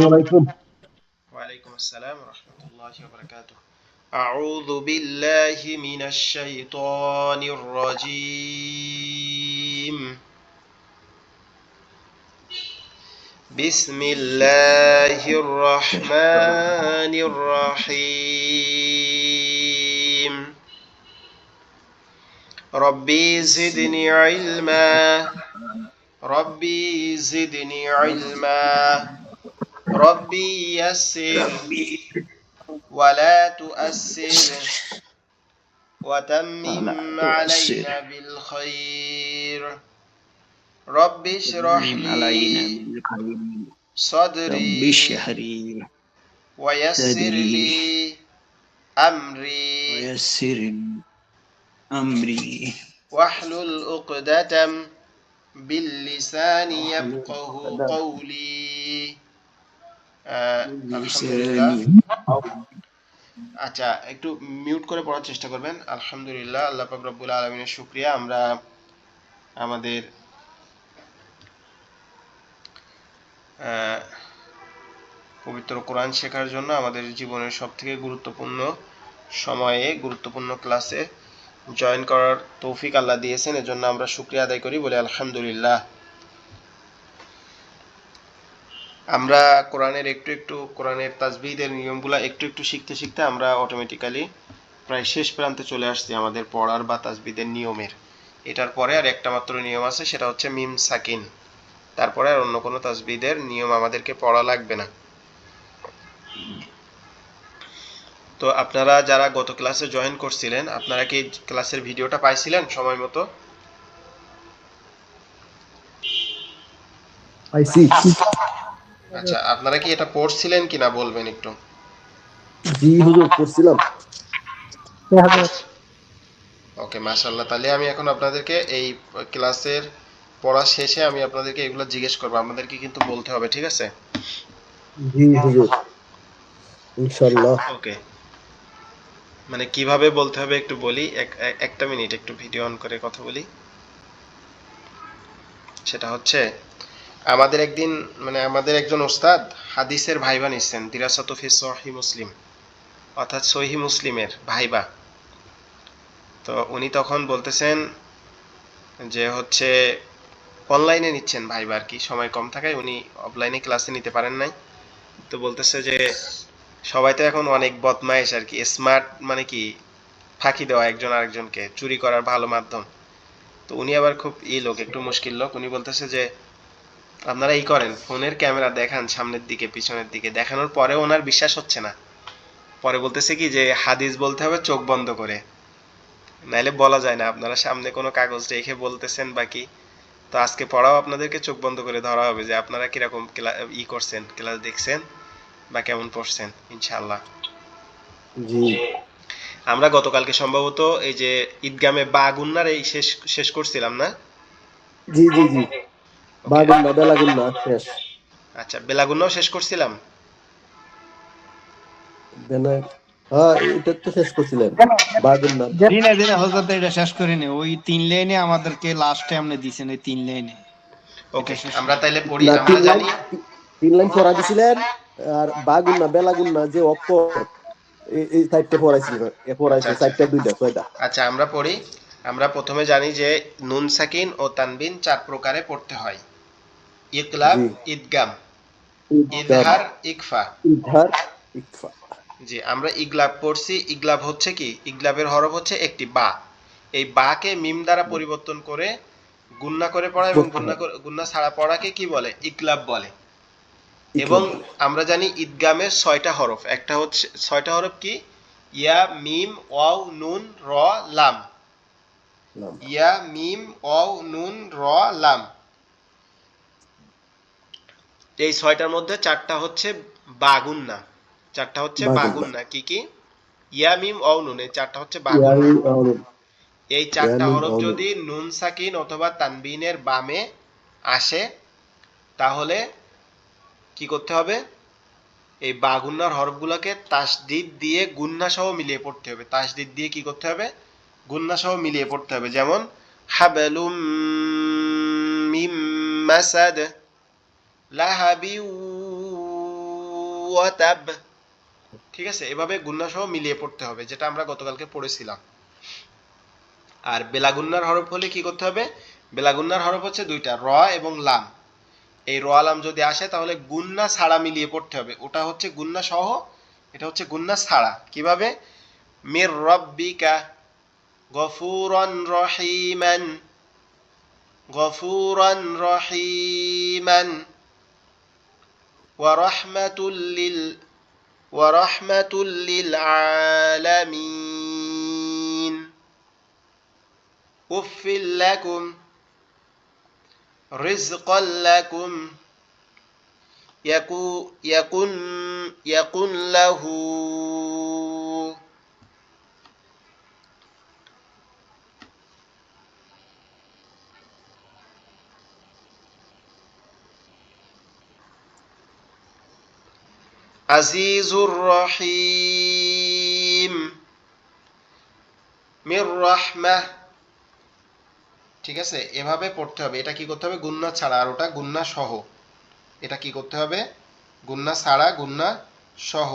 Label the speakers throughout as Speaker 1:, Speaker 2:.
Speaker 1: আলাইকুম।
Speaker 2: ওয়ালাইকুম আসসালাম ওয়া রাহমাতুল্লাহি ওয়া বারাকাতুহু। আউযু বিল্লাহি মিনাশ শাইতানির রাজীম। বিসমিল্লাহির রাহমানির রাহিম। রব্বি জিদনি ইলমা রব্বি জিদনি ইলমা রব্বি ইয়াসসির ওয়ালা তুআসসির وتمم علينا بالخير رب اشرح لي صدري ويسر لي أمري واحلل عقدة باللسان يفقه قولي আলহামদুলিল্লাহ। আচ্ছা, একটু মিউট করে পড়ার চেষ্টা করবেন। আলহামদুলিল্লাহ, আল্লাহ পাক রব্বুল আলামিনের শুকরিয়া, আমরা আমাদের পবিত্র কোরআন শেখার জন্য আমাদের জীবনের সবথেকে গুরুত্বপূর্ণ সময়ে গুরুত্বপূর্ণ ক্লাসে জয়েন করার তৌফিক আল্লাহ দিয়েছেন, এজন্য আমরা শুকরিয়া আদায় করি, বলে আলহামদুলিল্লাহ। আমরা কোরআনের কোরআনের তাসবিহের নিয়মগুলো একটু একটু শিখতে শিখতে আমরা অটোমেটিক্যালি প্রায় শেষ প্রান্তে চলে আসছি আমাদের পড়ার বা তাসবিহের নিয়মের। এটার পরে আর একটা মাত্র নিয়ম আছে, সেটা হচ্ছে মিম সাকিন। তারপরে আর অন্য কোনো তাসবিহের নিয়ম আমাদেরকে পড়া লাগবে না। তো আপনারা যারা গত ক্লাসে জয়েন করছিলেন, আপনারা কি ক্লাসের ভিডিওটা পাইছিলেন সময় মতো?
Speaker 1: পাইছি।
Speaker 2: আচ্ছা, আপনারা কি এটা পড়ছিলেন কিনা বলবেন একটু।
Speaker 1: জি হুজুর, পড়ছিলাম।
Speaker 2: ওকে, মাশাআল্লাহ। তাহলে আমি এখন আপনাদেরকে এই ক্লাসের পড়া শেষে আমি আপনাদেরকে এগুলো জিজ্ঞেস করবো, আপনাদেরকে কিন্তু বলতে হবে, ঠিক আছে?
Speaker 1: জি হুজুর, ইনশাআল্লাহ।
Speaker 2: ওকে, মানে কিভাবে বলতে হবে একটু বলি। একটা মিনিট, একটু ভিডিও অন করে কথা বলি। সেটা হচ্ছে, আমাদের একদিন মানে আমাদের একজন ওস্তাদ হাদিসের ভাইবা নিচ্ছেন, দিরাসাতু ফি সহিহ মুসলিম, অর্থাৎ সহিহ মুসলিমের ভাইবা। তো উনি তখন বলতেছেন যে হচ্ছে অনলাইনে নিচ্ছেন ভাইবা আর কি, সময় কম থাকায় উনি অফলাইনে ক্লাসে নিতে পারেন নাই। তো বলতেছে যে সবাই তো এখন অনেক বদমাইশ আর কি, স্মার্ট মানে কি ফাঁকি দেওয়া একজন আরেকজনকে, চুরি করার ভালো মাধ্যম। তো উনি আবার খুব লোক, একটু মুশকিল লোক। উনি বলতেছে যে আপনারা করেন, ফোনের ক্যামেরা দেখান সামনের দিকে পিছনের দিকে, দেখানোর পরে ওনার বিশ্বাস হচ্ছে না। পরে বলতেছে কি যে হাদিস বলতে হবে চোখ বন্ধ করে, নাইলে বলা যায় না আপনারা সামনে কোনো কাগজ রেখে বলতেছেন বাকি। তো আজকে পড়াও আপনাদেরকে চোখ বন্ধ করে ধরা হবে যে আপনারা কিরকম করছেন, ক্লাস দেখছেন বা কেমন পড়ছেন, ইনশাআল্লাহ।
Speaker 1: জি
Speaker 2: আমরা গতকালকে সম্ভবত এই যে ঈদগামে বা গুন্নার এই শেষ শেষ করছিলাম না?
Speaker 1: জি জি জি, বাগুন্না বেলাগুন্না শেষ।
Speaker 2: আচ্ছা, বেলাগুন্নাও শেষ করছিলাম।
Speaker 1: বেনা, হ্যাঁ এটা তো শেষ করছিলেন। বাগুন্না
Speaker 3: দিনে দিনে হজরত এটা শেষ করিনি, ওই 3 লাইনে আমাদেরকে লাস্টে আপনি দিছেন, এই 3 লাইনে।
Speaker 2: ওকে, আমরা তাইলে পড়ি।
Speaker 1: না,
Speaker 2: আমরা জানি
Speaker 1: 3 লাইন পড়া দিছিলেন। আর বাগুন্না বেলাগুন্না যে অক্ষর, এই সাইডটা পড়াইছিলেন,
Speaker 2: আচ্ছা
Speaker 1: পড়াইছে
Speaker 2: আচ্ছা
Speaker 1: সাইডটা দুইটা ছয়টা।
Speaker 2: আচ্ছা, আমরা পড়ি। আমরা প্রথমে জানি যে নুন সাকিন ও তানবিন 4 প্রকারে পড়তে হয়: ইকলাব,
Speaker 1: জি,
Speaker 2: ইদগাম,
Speaker 1: ইদগাম,
Speaker 2: ইজহার, ইকফা।
Speaker 1: ইজহার, ইকফা।
Speaker 2: জি, আমরা ইগলাব পড়ছি। ইগলাব হচ্ছে কি, ইগলাবের হরফ হচ্ছে একটি বা। এই বাকে মিম দ্বারা পরিবর্তন করে গুন্না করে পড়া এবং
Speaker 1: পড়তে হয়,
Speaker 2: গুন্না ছাড়া পড়াকে কি বলে, ইকলাব বলে। এবং
Speaker 1: ইকলাব বলে।
Speaker 2: আমরা জানি ঈদগামের 6টা হরফ। একটা হচ্ছে 6টা হরফ কি, ইয়া মিম ওয়াও নুন র লাম।
Speaker 1: নাম।
Speaker 2: ইয়া মিম ওয়াও নুন র লাম। এই 6টার মধ্যে 4টা হচ্ছে বাগুন্না। 4টা হচ্ছে
Speaker 1: বাগুন্না,
Speaker 2: বাগুন্না। কি কি? ইয়া মিম ওয়াও নুন, এই 4টা হচ্ছে বাগুন্না।
Speaker 1: ইয়ামিন আউনুন,
Speaker 2: এই 4টা
Speaker 1: ইয়ামিন
Speaker 2: হরফ
Speaker 1: আউনুন।
Speaker 2: যদি নুন সাকিন অথবা তানবিনের বামে আসে, তাহলে কি করতে হবে, এই বাগুন্নার হরফগুলোকে তাসদিদ দিয়ে গুন্না সহ মিলিয়ে পড়তে হবে। তাসদিদ দিয়ে কি করতে হবে, গুন্না সহ মিলিয়ে পড়তে হবে। যেমন হাবলুম মিম মাসাদ, লাহাবি ওয়া তাব। ঠিক আছে, এভাবে গুন্না সহ মিলিয়ে পড়তে হবে, যেটা আমরা গতকালকে পড়েছিলাম। আর বেলাগুন্নার হরফ হলে কি করতে হবে? বেলাগুন্নার হরফ হচ্ছে দুইটা, র এবং লাম। এই র লাম যদি আসে তাহলে গুন্না ছাড়া মিলিয়ে পড়তে হবে। ওটা হচ্ছে গুন্না সহ, এটা হচ্ছে গুন্না ছাড়া। কিভাবে? মির রব্বিকা গফুরান রহিমান, গফুরান রহিমান, ওয়া রাহমাতুল লিল ওয়া রাহমাতুল লিল আলামিন, উফিল লাকুম রিজকাল লাকুম, ইয়াকুন ইয়াকুন লাহু। আজিজুর রহিম, মির রাহমাহ। ঠিক আছে, এভাবে পড়তে হবে। এটা কি করতে হবে? গুন্না ছাড়া। আর ওটা গুন্না সহ। এটা কি করতে হবে? গুন্না ছাড়া, গুন্না সহ।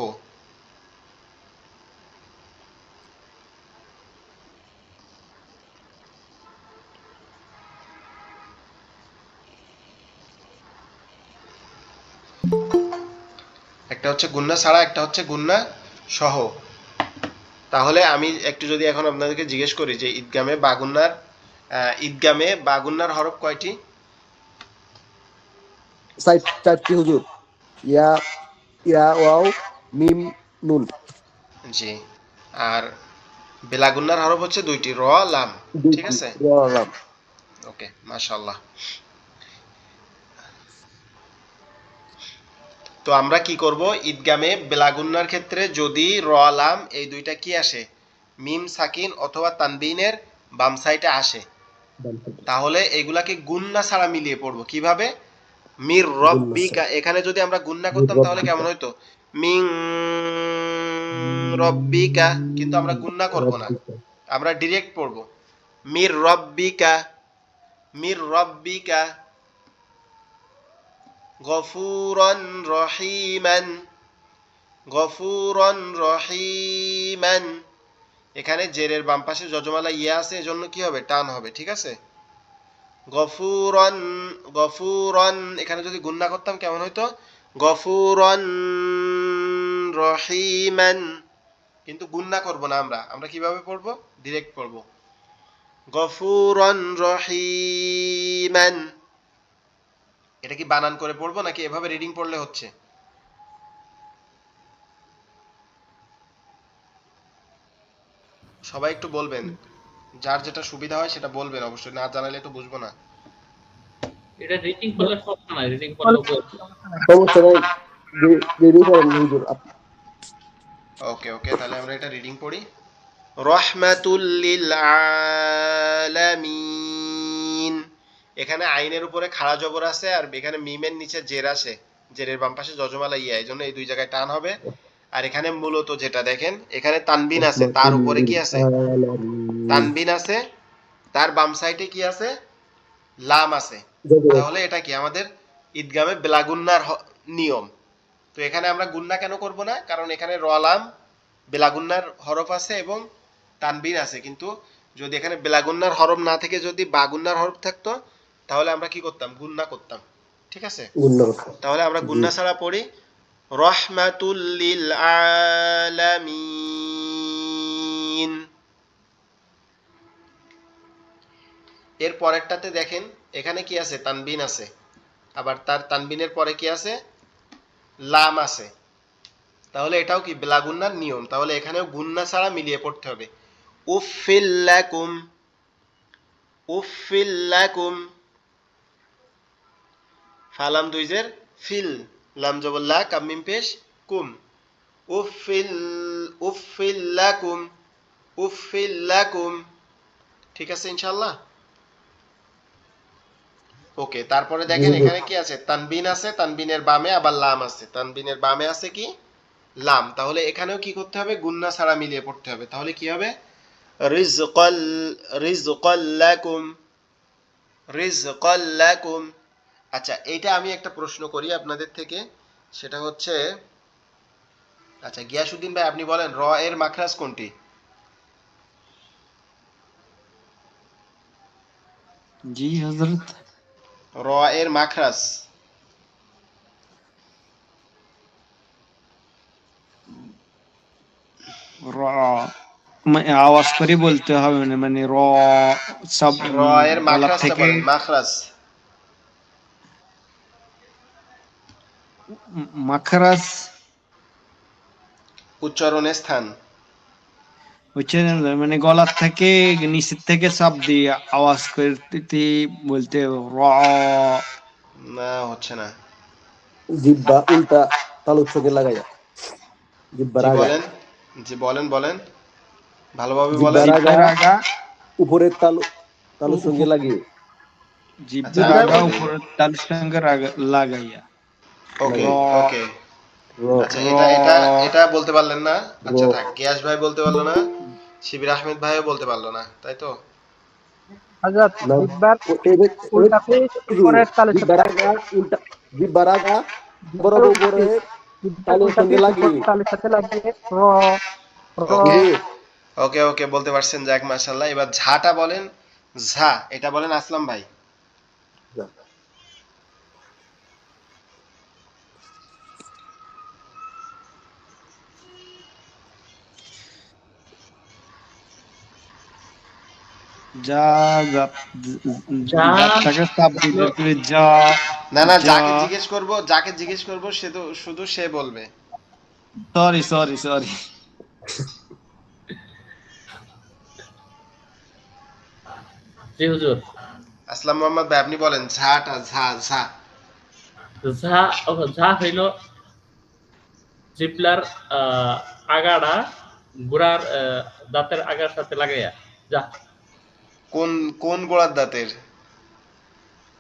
Speaker 2: একটা হচ্ছে গুন্না ছাড়া, একটা হচ্ছে গুন্না সহ। তাহলে আমি একটু যদি এখন আপনাদেরকে জিজ্ঞেস করি যে ঈদগামে বাগুন্নার হরফ কয়টি?
Speaker 1: চারটি হুজুর। ইয়া, ইয়া ওয়াও মিম নুন।
Speaker 2: জি। আর বেলাগুন্নার হরফ হচ্ছে দুইটি, র লাম। ঠিক
Speaker 1: দুইটি
Speaker 2: আছে,
Speaker 1: র লাম।
Speaker 2: ওকে, মাশাআল্লাহ। তো আমরা কি করব? ঈদগামে বেলাগুন্নার ক্ষেত্রে যদি র লাম এই দুইটা কি আসে, মিম সাকিন অথবা তানবিনের বাম সাইডে আসে, তাহলে এগুলাকে গুন্না ছাড়া মিলিয়ে পড়বো। কিভাবে? মির রব্বিকা, এখানে যদি আমরা গুন্না করতাম তাহলে কেমন হইতো? মিং রব্বিকা, কিন্তু আমরা গুন্না করব না, আমরা ডিরেক্ট পড়বো মির রব্বিকা, মির রব্বিকা গফুরান রহিমান, গফুরান রহিমান। এখানে জেরের বাম পাশে যজমালা ইয়া আছে, এজন্য কি হবে? টান হবে। ঠিক আছে, গফুরান, গফুরান, এখানে যদি গুন্না করতাম কেমন হইতো? গফুরান রহিমান। কিন্তু গুন্না করব না, আমরা কিভাবে পড়বো? ডিরেক্ট পড়বো গফুরান রহিমান। এটা কি বানান করে পড়বো নাকি এভাবে রিডিং পড়লে হচ্ছে? সবাই একটু বলবেন, যার যেটা সুবিধা হয় সেটা বলবেন অবশ্যই, না জানালে তো বুঝবো না।
Speaker 4: এটা রিডিং করলে সমস্যা নাই, রিডিং করলে
Speaker 1: সমস্যা নাই, রেডি করেন হুজুর।
Speaker 2: ওকে ওকে, তাহলে আমরা এটা রিডিং পড়ি। রহমাতুল লিল আলামিন। এখানে আইনের উপরে খাড়া জবর আছে, আর এখানে মিমের নিচে জের আছে, জেরের বাম পাশে যজমালা ইয়া, এই জন্য এই দুই জায়গায় টান হবে। আর এখানে মূলত যেটা দেখেন, এখানে তানবিন আছে, তার উপরে কি আছে? তানবিন আছে, তার বাম সাইডে কি আছে? লাম আছে। তাহলে এটা কি আমাদের ঈদগামে বেলাগুন্নার নিয়ম। তো এখানে আমরা গুন্না কেন করব না? কারণ এখানে র লাম বেলাগুন্নার হরফ আছে এবং তানবিন আছে। কিন্তু যদি এখানে বেলাগুন্নার হরফ না থেকে যদি বাগুন্নার হরফ থাকতো, তাহলে আমরা কি করতাম? গুন্না করতাম। ঠিক আছে, তাহলে আমরা গুন্না ছাড়া পড়ি রহমাতুল লিল আলামিন। এর পরেরটাতে দেখেন, এখানে কি আছে? তানবিন আছে, আবার তার তানবিনের পরে কি আছে? লাম আছে। তাহলে এটাও কি বেলাগুন্নার নিয়ম। তাহলে এখানেও গুন্না ছাড়া মিলিয়ে পড়তে হবে। উফিল লাকুম, উফিল লাকুম, ফালাম দুইজের ফিল, লাম জবর লা, কাম মিম পেশ কুম, উফিল, উফিল লাকুম, উফিল লাকুম। ঠিক আছে ইনশাআল্লাহ, ওকে। তারপরে দেখেন এখানে কি আছে? তানবিন আছে, তানবিনের বামে আবার লাম আছে, তানবিনের বামে আছে কি? লাম। তাহলে এখানেও কি করতে হবে? গুন্না ছাড়া মিলিয়ে পড়তে হবে। তাহলে কি হবে? রিজকাল, রিজকাল লাকুম, রিজকাল লাকুম। আচ্ছা, এইটা আমি একটা প্রশ্ন করি আপনাদের থেকে, সেটা হচ্ছে আচ্ছা গিয়াসউদ্দিন ভাই আপনি বলেন র এর মাখরাজ কোনটি?
Speaker 3: জি হযরত।
Speaker 2: র এর মাখরাজ।
Speaker 3: র আওয়াজ করে বলতে হবে না, মানে র সব
Speaker 2: র এর
Speaker 3: গলা
Speaker 2: মাখরাজটা
Speaker 3: থেকে
Speaker 2: বলেন, মাখরাজ।
Speaker 3: মাখরাজ
Speaker 2: উচ্চারণের স্থান।
Speaker 3: হচ্ছে মানে গলার থেকে নিচের থেকে চাপ দিয়ে আওয়াজ করতে বলতে র।
Speaker 2: না হচ্ছে না।
Speaker 1: জিহ্বা উল্টা তালুর সঙ্গে লাগাইয়া, জিহ্বার
Speaker 2: জি
Speaker 1: আগা,
Speaker 2: বলেন, জি বলেন বলেন, ভালোভাবে বলেন।
Speaker 1: জিহ্বার আগা
Speaker 3: জিহ্বার আগা
Speaker 1: উপরের তালুর সঙ্গে লাগিয়ে,
Speaker 2: আচ্ছা
Speaker 3: জিহ্বার
Speaker 2: আমি
Speaker 3: আগা
Speaker 2: বলি।
Speaker 3: উপরে তালুর সঙ্গে লাগাইয়া র।
Speaker 2: ওকে ওকে।
Speaker 1: র
Speaker 2: আচ্ছা
Speaker 3: র
Speaker 2: এটা এটা এটা বলতে পারলেন না।
Speaker 1: র
Speaker 2: আচ্ছা থাক, গিয়াস ভাই বলতে পারলো না, শিবির আহমেদ ভাইও বলতে পারলো না, তাই তো?
Speaker 5: হযরত
Speaker 1: না,
Speaker 5: জিহ্বার
Speaker 1: ওই
Speaker 5: উল্টা পিঠ
Speaker 1: হুজুর,
Speaker 5: উপরের তালুর সাথে
Speaker 1: জিহ্বার আগা
Speaker 5: লাগিয়ে,
Speaker 1: উল্টা, জিহ্বার আগা
Speaker 5: জিহ্বার
Speaker 1: বরাবর
Speaker 5: উল্টা পিঠ
Speaker 1: উপরের
Speaker 5: জিহ্বার
Speaker 1: তালুর
Speaker 5: উল্টা
Speaker 1: সঙ্গে
Speaker 5: পিঠ
Speaker 1: লাগিয়ে।
Speaker 5: উপরের তালুর সাথে লাগিয়ে র র।
Speaker 2: ওকে
Speaker 1: হুজুর
Speaker 2: ওকে ওকে বলতে পারছেন, যাক মাশাআল্লাহ। এবার ঝাটা বলেন, ঝা এটা বলেন আসলাম ভাই।
Speaker 3: যা যা
Speaker 4: যা
Speaker 3: জাতটাকে চাপ
Speaker 4: হলো
Speaker 3: দিলে করে যা।
Speaker 2: না না,
Speaker 3: যা
Speaker 2: যাকে জিজ্ঞেস করব সে তো শুধু সে বলবে।
Speaker 3: Sorry sorry sorry.
Speaker 4: জি হুজুর।
Speaker 2: আসলাম মোহাম্মদ ভাই আপনি বলেন ঝাটা, ঝা ঝা।
Speaker 4: ঝা ঝা হইল জিবলার আগাটা গুড়ার দাঁতের আগার সাথে লাগাইয়া যা।
Speaker 2: কোন কোন গোড়ার দাঁতের?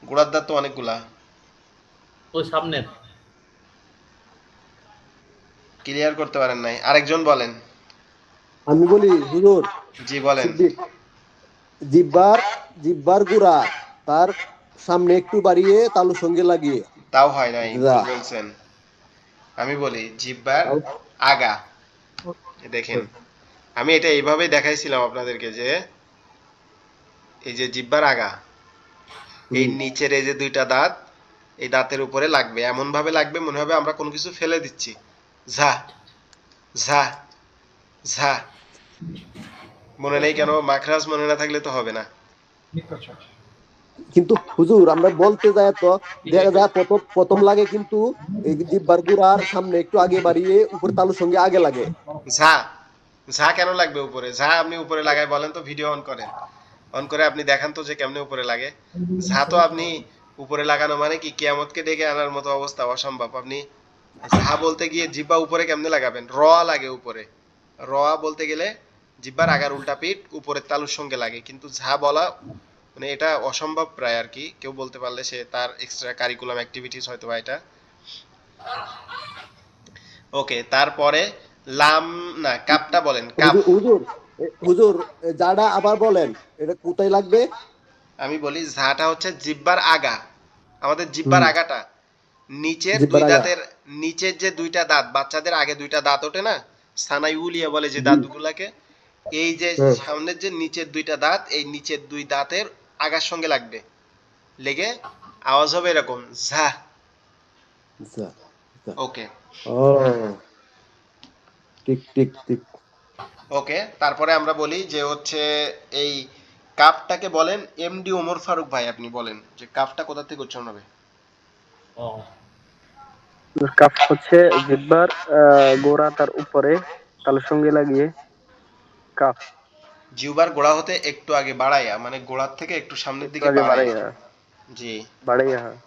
Speaker 2: গোড়ার দাঁত তো অনেকগুলা।
Speaker 4: ওই সামনের।
Speaker 2: ক্লিয়ার করতে পারেন নাই, আরেকজন বলেন।
Speaker 1: আমি বলি হুজুর,
Speaker 2: জি বলেন।
Speaker 1: সিদ্দিক, জিহ্বার জিহ্বার গুড়া তার সামনে একটু বাড়িয়ে তালুর সঙ্গে লাগিয়ে,
Speaker 2: তাও হয় নাই,
Speaker 1: যা।
Speaker 2: ভুল বলছেন। আমি বলি জিহ্বার আগা। দেখেন আমি এটা এইভাবেই দেখাইছিলাম আপনাদেরকে যে এই যে জিহ্বার আগা, এই নিচের এই যে দুইটা দাঁত, এই দাঁতের উপরে লাগবে, এমন ভাবে লাগবে মনে হবে আমরা কোনো কিছু ফেলে দিচ্ছি। ঝা ঝা ঝা। মনে নেই কেন? মাখরাজ মনে না থাকলে তো হবে না।
Speaker 1: কিন্তু হুজুর আমরা বলতে যাই তো দেখা যায় প্রথম প্রথম লাগে, কিন্তু এই জিহ্বার গুড়ার সামনে একটু আগে বাড়িয়ে উপরে তালুর সঙ্গে আগে লাগে।
Speaker 2: ঝা ঝা কেন লাগবে উপরে? ঝা আপনি উপরে লাগাই বলেন তো, ভিডিও অন করেন, অন করে আপনি দেখান তো যে কেমনে উপরে লাগে। ঝা তো আপনি উপরে লাগানো মানে কি কিয়ামতকে ডেকে আনার মতো অবস্থা, অসম্ভব। আপনি ঝা বলতে গিয়ে জিব্বা উপরে কেমনে লাগাবেন? র লাগে উপরে। র বলতে গেলে জিব্বার আগার উল্টা পিঠ উপরের তালুর সঙ্গে লাগে, কিন্তু ঝা বলা মানে এটা অসম্ভব প্রায় আর কি। কেউ বলতে পারলে সে তার এক্সট্রা কারিকুলাম অ্যাক্টিভিটিস হয়তো বা এটা। ওকে তারপরে লাম, না কাপটা বলেন, কাপ।
Speaker 1: হুজুর হুজুর হুজুর, যারা আবার বলেন এটা কোথায় লাগবে?
Speaker 2: আমি বলি ঝাটা হচ্ছে জিব্বার আগা, আমাদের জিব্বার
Speaker 1: হুম,
Speaker 2: আগাটা, নিচের
Speaker 1: জিহ্বার
Speaker 2: দুই
Speaker 1: আগা।
Speaker 2: দাঁতের, নিচের যে দুইটা দাঁত, বাচ্চাদের আগে দুইটা দাঁত ওঠে না, সানাইউলিয়া বলে যে
Speaker 1: জি,
Speaker 2: দাঁতগুলাকে, এই যে
Speaker 1: হ্যাঁ,
Speaker 2: সামনের যে নিচের দুইটা দাঁত, এই নিচের দুই দাঁতের আগার সঙ্গে লাগবে, লেগে আওয়াজ হবে এরকম ঝা।
Speaker 1: যা, যা।
Speaker 2: ওকে
Speaker 1: ও, ঠিক ঠিক ঠিক।
Speaker 2: ওকে তারপরে আমরা বলি যে হচ্ছে এই কাফটাকে বলেন, এমডি ওমর ফারুক ভাই আপনি বলেন যে কাফটা কোথা থেকে উচ্চারণ হবে?
Speaker 4: ও
Speaker 5: কাফ হচ্ছে জিহ্বার গোড়া তার উপরে তালুর সঙ্গে লাগিয়ে কাফ।
Speaker 2: জিহ্বার গোড়া হতে একটু আগে বাড়াইয়া, মানে গোড়ার থেকে একটু সামনের
Speaker 5: একটু
Speaker 2: দিকে
Speaker 5: আগে
Speaker 2: বাড়াইয়া।
Speaker 5: বাড়াইয়া,
Speaker 2: জি
Speaker 5: বাড়াইয়া, হ্যাঁ,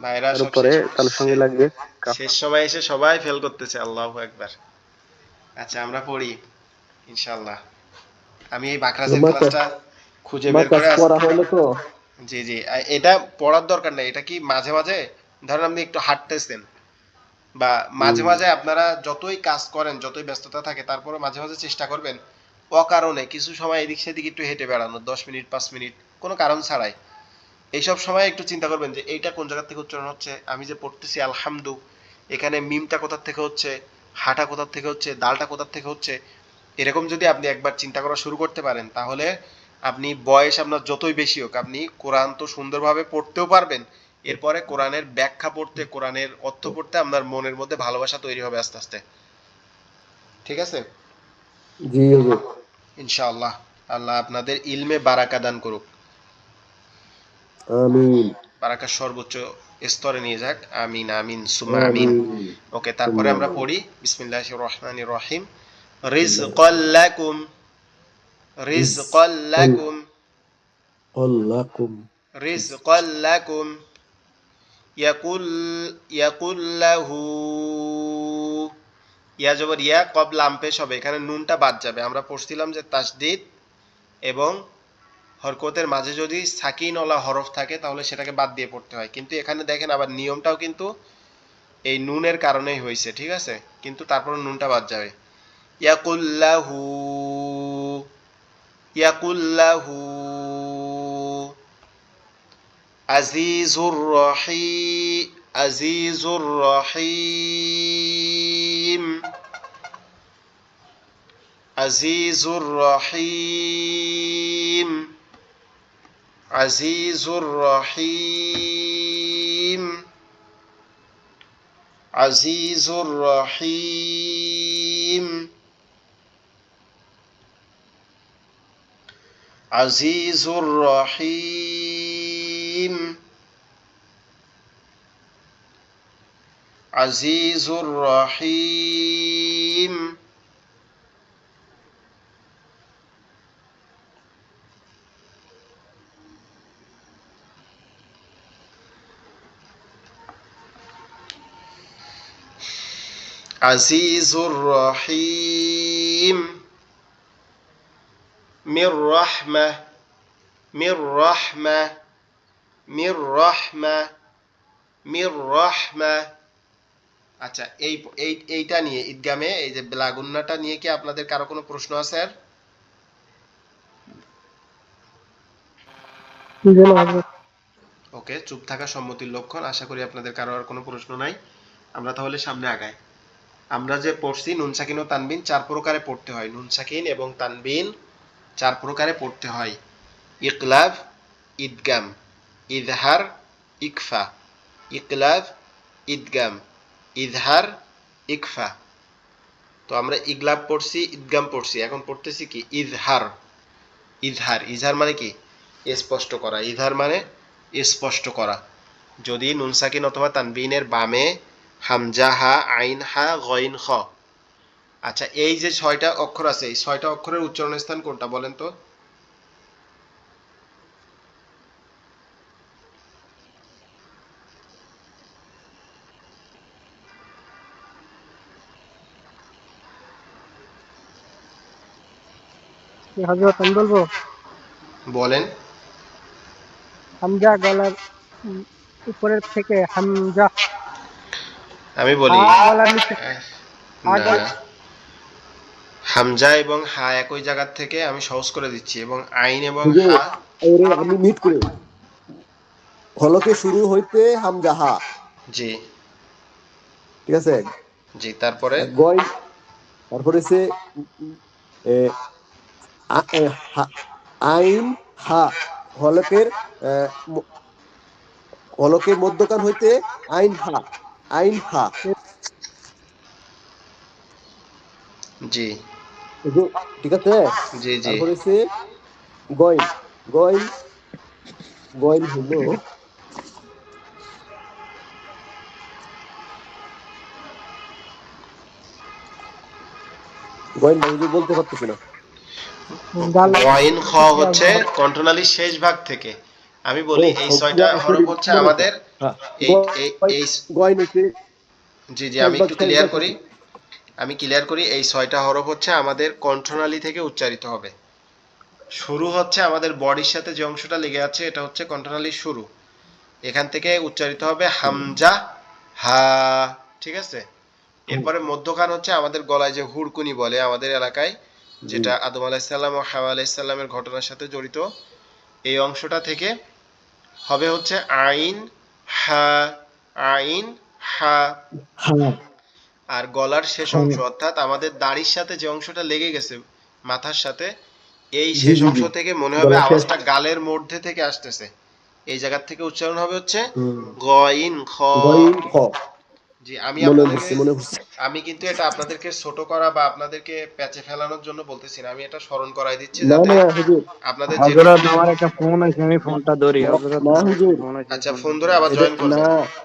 Speaker 2: ভাইরা
Speaker 5: তার
Speaker 2: সব
Speaker 5: উপরে তালুর সঙ্গে লাগিয়ে কাফ।
Speaker 2: শেষ সময় এসে সবাই ফেল করতেছে, আল্লাহু আকবার। আচ্ছা আমরা পড়ি ইনশাআল্লাহ। আমি এই বাকরাজের
Speaker 1: মাথা
Speaker 2: ক্লাসটা খুঁজে বের
Speaker 1: মাথা
Speaker 2: করে
Speaker 1: পড়া হলো তো।
Speaker 2: জি জি এটা পড়ার দরকার নেই, এটা কি মাঝে মাঝে ধরেন আপনি একটু হাঁটতেছেন বা মাঝে
Speaker 1: হুম,
Speaker 2: মাঝে আপনারা যতই কাজ করেন, যতই ব্যস্ততা থাকে, তারপরে মাঝে মাঝে চেষ্টা করবেন অকারণে কিছু সময় এদিক সেদিক একটু হেঁটে বেড়ানো, 10 মিনিট 5 মিনিট কোনো কারণ ছাড়াই। এইসব সময় একটু চিন্তা করবেন যে এইটা কোন জায়গা থেকে উচ্চারণ হচ্ছে, আমি যে পড়তেছি আলহামদু, এখানে মিমটা কোথা থেকে হচ্ছে, হাটা কোথা থেকে হচ্ছে, দালটা কোথা থেকে হচ্ছে, এরকম যদি আপনি একবার চিন্তা করা শুরু করতে পারেন, তাহলে আপনি বয়স আপনার যতই বেশি হোক, আপনি কোরআন তো সুন্দরভাবে পড়তেও পারবেন। এরপরে কোরআনের ব্যাখ্যা পড়তে, কোরআনের অর্থ পড়তে আপনার মনের মধ্যে ভালোবাসা তৈরি হবে আস্তে আস্তে। ঠিক আছে?
Speaker 1: জি হুজুর।
Speaker 2: ইনশাআল্লাহ আল্লাহ আপনাদের ইলমে বারাকা দান করুক,
Speaker 1: আমিন
Speaker 2: বারাকার সর্বোচ্চ স্তরে নিয়ে যাক। আমিন আমিন সুমা আমিন।
Speaker 1: আমিন।
Speaker 2: ওকে, তারপরে আমরা পড়ি বিসমিল্লাহির রহমানির রহিম। রিজকাল লাকুম, রিজকাল লাকুম,
Speaker 1: রিজকাল্লাকুম
Speaker 2: রিজকাল লাকুম। ইয়াকুল, ইয়াকুল লাহু, ইয়া জবর ইয়া, কব লাম পেশ হবে, এখানে নুনটা বাদ যাবে। আমরা পড়ছিলাম যে তাসদিদ এবং হরকতের মাঝে যদি সাকিনওয়ালা হরফ থাকে তাহলে সেটাকে বাদ দিয়ে পড়তে হয়, কিন্তু এখানে দেখেন আবার নিয়মটাও কিন্তু এই নুনের কারণেই হয়েছে। ঠিক আছে, কিন্তু তারপর নুনটা বাদ যাবে। ইয়াকুল্লাহু, ইয়াকুল্লাহু আজিজুর রহিম, আজিজুর রহিম, আজিজুর রহিম, আজিজুর রহিম, আজিজুর রহিম, আজিজুর রহিম, আজিজুর রহিম, আজিজুর রহিম, মির রাহমা, মির রাহমা, মির রাহমা, মির রাহমা। আচ্ছা, এইটা নিয়ে ঈদগামে এই যে বেলাগুন্নাটা নিয়ে কি আপনাদের কারো কোনো প্রশ্ন আছে? আর ওকে, চুপ থাকা সম্মতির লক্ষণ। আশা করি আপনাদের কারো আর কোনো প্রশ্ন নাই। আমরা তাহলে সামনে আগাই। আমরা যে পড়ছি নুন সাকিন ও তানবিন 4 প্রকারে পড়তে হয়। নুন সাকিন এবং তানবিন 4 প্রকারে পড়তে হয়। ইকলাব, ইদগাম, ইজহার, ইকফা। ইকলাব, ইদগাম, ইজহার, ইকফা। তো আমরা ইকলাব পড়ছি, ইদগাম পড়ছি, এখন পড়তেছি কি ইজহার। ইজহার, ইজহার মানে কি? স্পষ্ট করা। ইজহার মানে স্পষ্ট করা। যদি নুন সাকিন অথবা তানবিনের বামে হামজা হা, আইন হা, গইন খ। আচ্ছা, এই যে 6টা অক্ষর আছে, এই 6টা অক্ষরের উচ্চারণ স্থান কোনটা বলেন তো?
Speaker 5: হযরত আমি বলবো,
Speaker 2: বলেন।
Speaker 5: হামজা গলার উপরের থেকে, হামজা
Speaker 2: আমি বলি।
Speaker 5: গলার নিচে,
Speaker 2: না, হামজা এবং হা একই জায়গা থেকে, আমি সহজ করে দিচ্ছি, এবং আইন এবং
Speaker 1: হুজুর,
Speaker 2: হা।
Speaker 1: ওরে আমি মিট করে হলকে শুরু হইতে হামজা হা।
Speaker 2: জি
Speaker 1: ঠিক আছে।
Speaker 2: জি, তারপরে
Speaker 1: গয়, তারপরে সে আইন হা, হলকের হলকের মধ্যকান হইতে আইন হা, আইন হা।
Speaker 2: জি
Speaker 1: ঠিক আছে।
Speaker 2: জি জি,
Speaker 1: তারপরে সে গয়ন, গয়ন, গয়ন হলো গয়ন হুজুর বলতে পারতেছি না।
Speaker 2: ওয়াইন খ হচ্ছে কণ্ঠনালীর শেষ ভাগ থেকে। আমি বলি এই 6টা হরফ হচ্ছে আমাদের এই এই এই
Speaker 1: গয়ন হইতে
Speaker 2: জি জি, আমি একটু ক্লিয়ার করি, আমি ক্লিয়ার করি। এই 6টা হরফ হচ্ছে আমাদের কণ্ঠনালী থেকে উচ্চারিত হবে। শুরু হচ্ছে আমাদের বডির সাথে যে অংশটা লেগে আছে, এটা হচ্ছে কণ্ঠনালীর শুরু। এখান থেকে উচ্চারিত হবে হামজা হা। ঠিক আছে। এরপরে মধ্যখান হচ্ছে আমাদের গলায় যে হুড়কুনি বলে আমাদের এলাকায়, যেটা আদম আলাইসাল্লাম ও হাওয়া আলাইসাল্লামের ঘটনার সাথে জড়িত, এই অংশটা থেকে হবে হচ্ছে আইন হা, আইন হা।
Speaker 1: হ্যাঁ।
Speaker 2: আর গলার শেষ অংশ অর্থাৎ আমাদের দাড়ির সাথে যে অংশটা লেগে গেছে মাথার সাথে, এই
Speaker 1: জি
Speaker 2: শেষ
Speaker 1: জি
Speaker 2: অংশ
Speaker 1: জি
Speaker 2: থেকে মনে হবে
Speaker 1: গলা শেষ।
Speaker 2: আওয়াজটা গালের মধ্যে থেকে আসতেছে। এই জায়গা থেকে উচ্চারণ হবে হচ্ছে
Speaker 1: হুম।
Speaker 2: গইন খ।
Speaker 1: গইন খ।
Speaker 2: জি, আমি
Speaker 1: মনে
Speaker 2: আপনাদেরকে,
Speaker 1: পড়ছে মনে পড়ছে।
Speaker 2: আমি কিন্তু এটা আপনাদেরকে ছোট করা বা আপনাদেরকে প্যাচে ফেলানোর জন্য বলতেছি না, আমি এটা স্মরণ করাই দিচ্ছি
Speaker 1: না
Speaker 2: যাতে
Speaker 1: না হুজুর,
Speaker 2: আপনাদের
Speaker 3: হযরত
Speaker 2: যেটুকু।
Speaker 3: আমার একটা ফোন আছে, আমি ফোনটা ধরি।
Speaker 1: না
Speaker 3: হযরত
Speaker 1: না
Speaker 3: আমার একটা
Speaker 1: হুজুর,
Speaker 3: ফোন আছে,
Speaker 2: আচ্ছা,
Speaker 3: ফোনটা
Speaker 2: ফোন ধরে
Speaker 3: ধরি।
Speaker 2: আবার
Speaker 1: এটা
Speaker 2: জয়েন
Speaker 1: না,
Speaker 2: করবেন।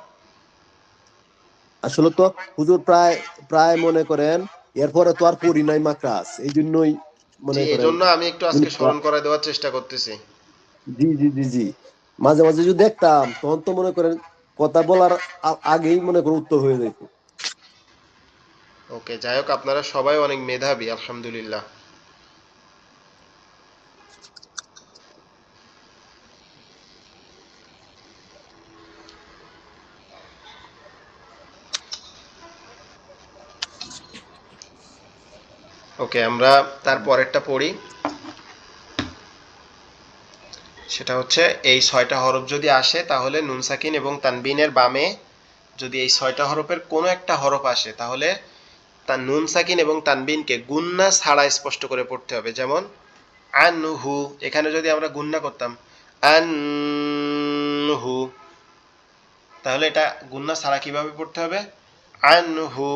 Speaker 1: আসলে তো হুজুর প্রায় প্রায় মনে করেন এরপরে তো আর পড়ি নাই মাকড়াস, এই জন্যই
Speaker 2: জি,
Speaker 1: মনে
Speaker 2: এই
Speaker 1: করেন।
Speaker 2: জন্য আমি একটু আজকে স্মরণ করায় দেওয়ার চেষ্টা করতেছি।
Speaker 1: জি জি জি জি, মাঝে মাঝে যদি দেখতাম তখন তো মনে করেন কথা বলার আগেই মনে করেন উত্তর হয়ে যেত।
Speaker 2: ওকে, যাই হোক, আপনারা সবাই অনেক মেধাবী, আলহামদুলিল্লাহ। ওকে, আমরা তার পরেরটা পড়ি। সেটা হচ্ছে এই 6টা হরফ যদি আসে তাহলে নুন সাকিন এবং তানবিনের বামে যদি এই 6টা হরফের কোনো একটা হরফ আসে তাহলে তার নুন সাকিন এবং তানবিনকে গুন্না ছাড়া স্পষ্ট করে পড়তে হবে। যেমন আনহু, এখানে যদি আমরা গুন্না করতাম আনহু, তাহলে এটা গুন্না ছাড়া কিভাবে পড়তে হবে? আনহু,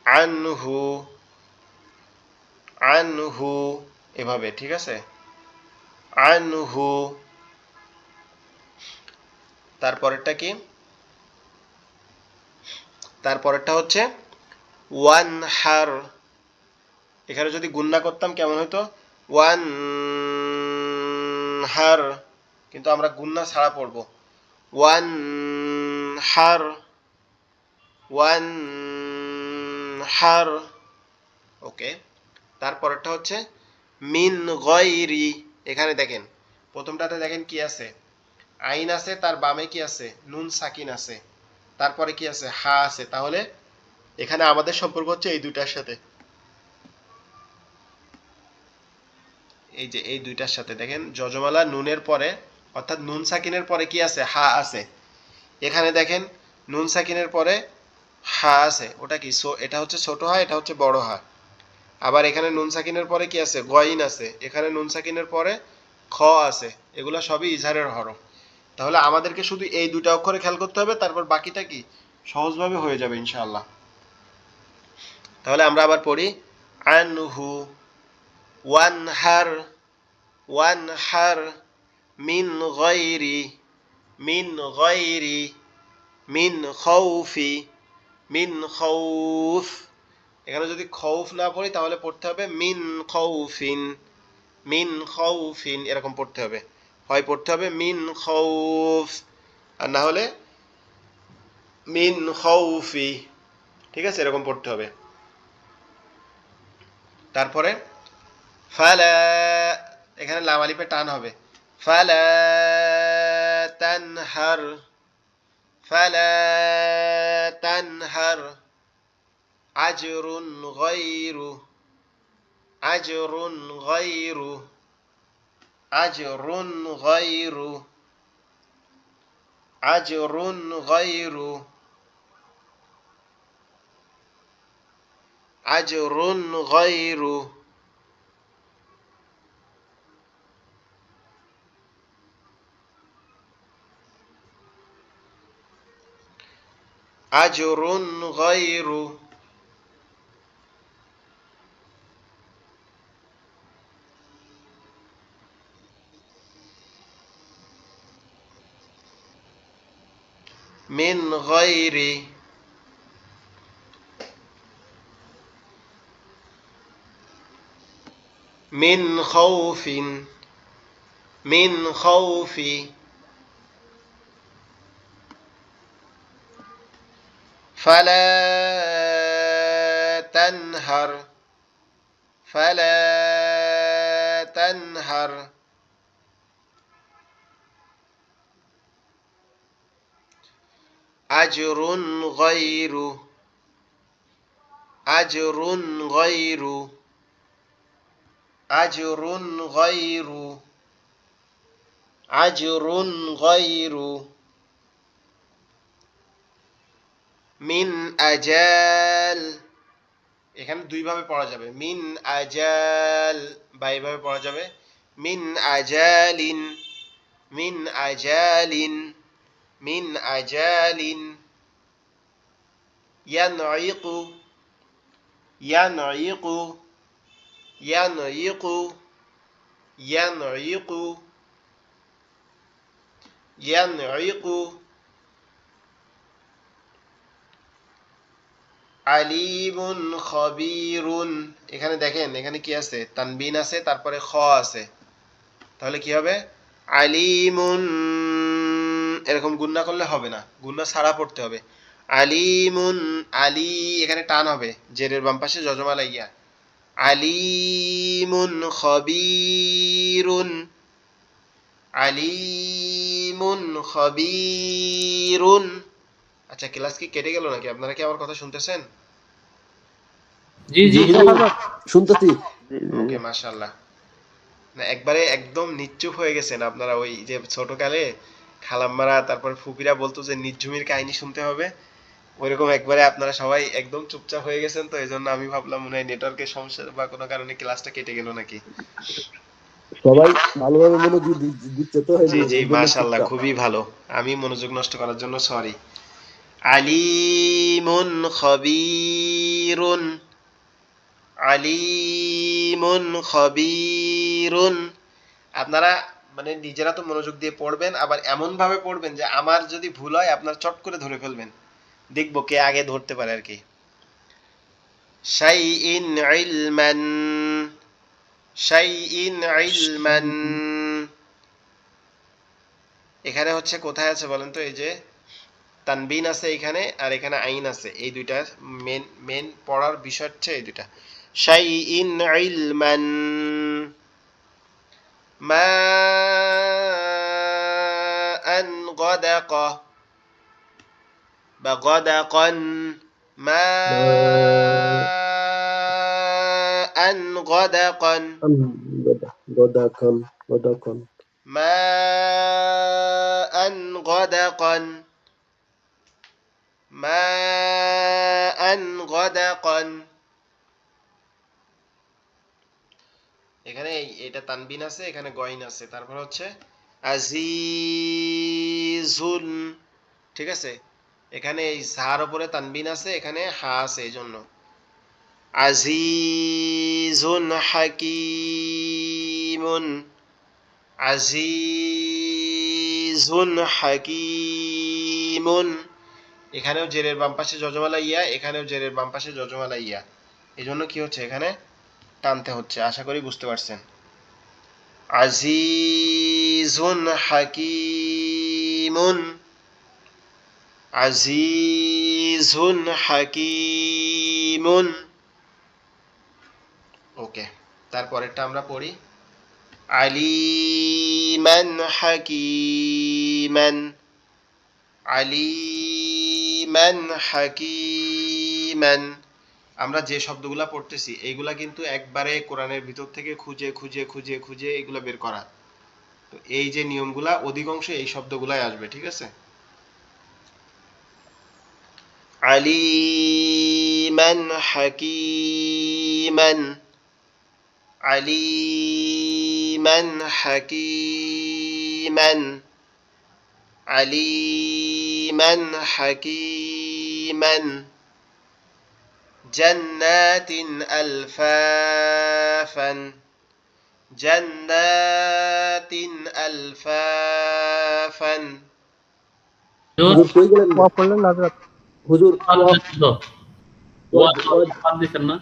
Speaker 2: আনহু, আনহু, এভাবে, ঠিক আছে? আনহু। তারপরেরটা কি? তারপরেরটা হচ্ছে ওয়ানহার। এখানে যদি গুন্না করতাম কেমন হতো? ওয়ান হার, কিন্তু আমরা গুন্না ছাড়া পড়বো। ওয়ান হার, ওয়ান হার। ওকে, তারপরেরটা হচ্ছে মিন গয়রি। এখানে দেখেন, প্রথমটাতে দেখেন কি আছে? আইন আছে, তার বামে কি আছে? নুন সাকিন আছে, তারপরে কি আছে? হা আছে। তাহলে এখানে আমাদের সম্পর্ক হচ্ছে এই দুইটার সাথে, এই যে এই দুইটার সাথে। দেখেন যজমালা নুনের পরে অর্থাৎ নুন সাকিনের পরে কি আছে? হা আছে। এখানে দেখেন নুন সাকিনের পরে হা আছে, ওটা কি? এটা হচ্ছে ছোট হা, এটা হচ্ছে বড় হা। আবার এখানে নুন সাকিনের পরে কি আছে? গইন আছে। এখানে নুন সাকিনের পরে খ আছে। এগুলা সবই ইজহারের হরফ। তাহলে আমাদেরকে শুধু এই দুইটা অক্ষরে খেয়াল করতে হবে, তারপর বাকিটা কি সহজভাবে হয়ে যাবে ইনশাআল্লাহ। তাহলে আমরা আবার পড়ি আনহু, ওয়ানহার, ওয়ানহার, মিন গয়রি, মিন গয়রি, মিন খাউফি, মিন খাউফ। এখানে যদি খৌফ না পড়ি তাহলে পড়তে হবে মিন খাউফিন, মিন খাউফিন, এরকম পড়তে হবে। হয় পড়তে হবে মিন খাউফ, আর না হলে মিন খাউফি, ঠিক আছে? এরকম পড়তে হবে। তারপরে ফালা, এখানে লাম আলিফে টান হবে। ফালা তানহার, ফালা তানহার, আজরুন গায়রু, আজরুন গায়রু, আজরুন গায়রু, আজরুন গায়রু, আজরুন গায়রু, আজরুন গায়রু। মিন গায়রি, মিন খাউফিন, মিন খাউফি, ফালা তানহার, ফালা তানহার, আজরুন গায়রু, আজরুন গায়রু, আজরুন গায়রু, আজরুন গায়রু। মিন আজাল, এখানে দুই ভাবে পড়া যাবে, মিন আজাল, বা এইভাবে পড়া যাবে মিন আজালিন, মিন আজালিন, মিন আজালিন। ইয়ানঈকু, ইয়ানঈকু, ইয়ানঈকু, ইয়ানঈকু, ইয়ানঈকু। আলিমুন খবীরুন, এখানে দেখেন এখানে কি আছে, তানবিন আছে, তারপরে খ আছে, তাহলে কি হবে আলিমুন, এরকম গুণনা করলে হবে না, গুণনা ছাড়া পড়তে হবে। আলিমুন, আলী এখানে টান হবে, জেরের বাম পাশে যজমালা ইয়া। আলিমুন খবীরুন, আলিমুন খবীরুন। আচ্ছা, ক্লাস কি কেটে গেল নাকি? আপনারা কি আমার কথা শুনতেছেন?
Speaker 4: জি জি
Speaker 1: জি, শুনতেছি।
Speaker 2: ওকে, মাশাআল্লাহ। না, একবারে একদম নিশ্চুপ হয়ে গেছেন আপনারা। ওই যে ছোটকালে খালাম্মারা তারপর ফুপিরা বলতো যে নিঝুমির কাহিনী শুনতে হবে, ওইরকম একবারে আপনারা সবাই একদম চুপচাপ হয়ে গেছেন। তো এই জন্য আমি ভাবলাম মনে হয় নেটওয়ার্কের সমস্যা বা কোনো কারণে ক্লাসটা কেটে গেল নাকি।
Speaker 1: সবাই ভালোভাবে মনোযোগ দিচ্ছে তো,
Speaker 2: জি জি,
Speaker 1: এই জন্য
Speaker 2: মাশাআল্লাহ,
Speaker 1: চুপচাপ।
Speaker 2: খুবই ভালো। আমি মনোযোগ নষ্ট করার জন্য সরি। আলিমুন খবীরুন, আলিমুন খবীরুন। আপনারা মানে নিজেরা তো মনোযোগ দিয়ে পড়বেন, আবার এমন ভাবে পড়বেন যে আমার যদি ভুল হয় আপনার চট করে ধরে ফেলবেন, দেখবো কে আগে ধরতে পারে আর কি। শাইইন ইলমান, শাইইন ইলমান। এখানে হচ্ছে কোথায় আছে বলেন তো? এই যে তানবিন আছে এখানে, আর এখানে আইন আছে, এই দুইটা মেন মেন পড়ার বিষয় হচ্ছে এই দুইটা। শাইইন ইলমান, মা আন গাদাকা, বা গাদাকান, মা আন গাদাকান,
Speaker 1: গদাকন, গদাকন।
Speaker 2: মা আন গাদাকান, মা আন গাদাকান। এখানে এটা তানবিন আছে, এখানে গইন আছে, তারপর হচ্ছে আজিজুন, ঠিক আছে? এখানে এই যার উপরে তানবিন আছে, এখানে হা আছে, এই জন্য আজিজুন হাকিমুন, আজিজুন হাকিমুন। এখানেও জেরের বাম পাশে যজমালা ইয়া, এখানেও জেরের বাম পাশে যজমালা ইয়া, এই জন্য কি হচ্ছে এখানে টানতে হচ্ছে। আশা করি বুঝতে পারছেন। আজিজুন হাকিমুন, আজিজুন হাকিমুন। ওকে, তারপরেরটা আমরা পড়ি। আলিমান হাকিমান, আলিমান হাকিমান। আমরা যে শব্দগুলা পড়তেছি এইগুলা কিন্তু একবারে কোরআনের ভিতর থেকে খুঁজে খুঁজে খুঁজে খুঁজে এগুলা বের করা। তো এই যে নিয়মগুলা অধিকাংশ এই শব্দগুলাই আসবে, ঠিক আছে? আলিমান হাকিমান, আলিমান হাকিমান, আলিমান হাকিমান। জান্নাতিন আলফাফান, জান্নাতিন আলফাফান।
Speaker 1: হুজুর কই গেলেন?
Speaker 5: ওয়া পড়লেন না হযরত?
Speaker 1: হুজুর
Speaker 4: বাদ দিচ্ছেন না?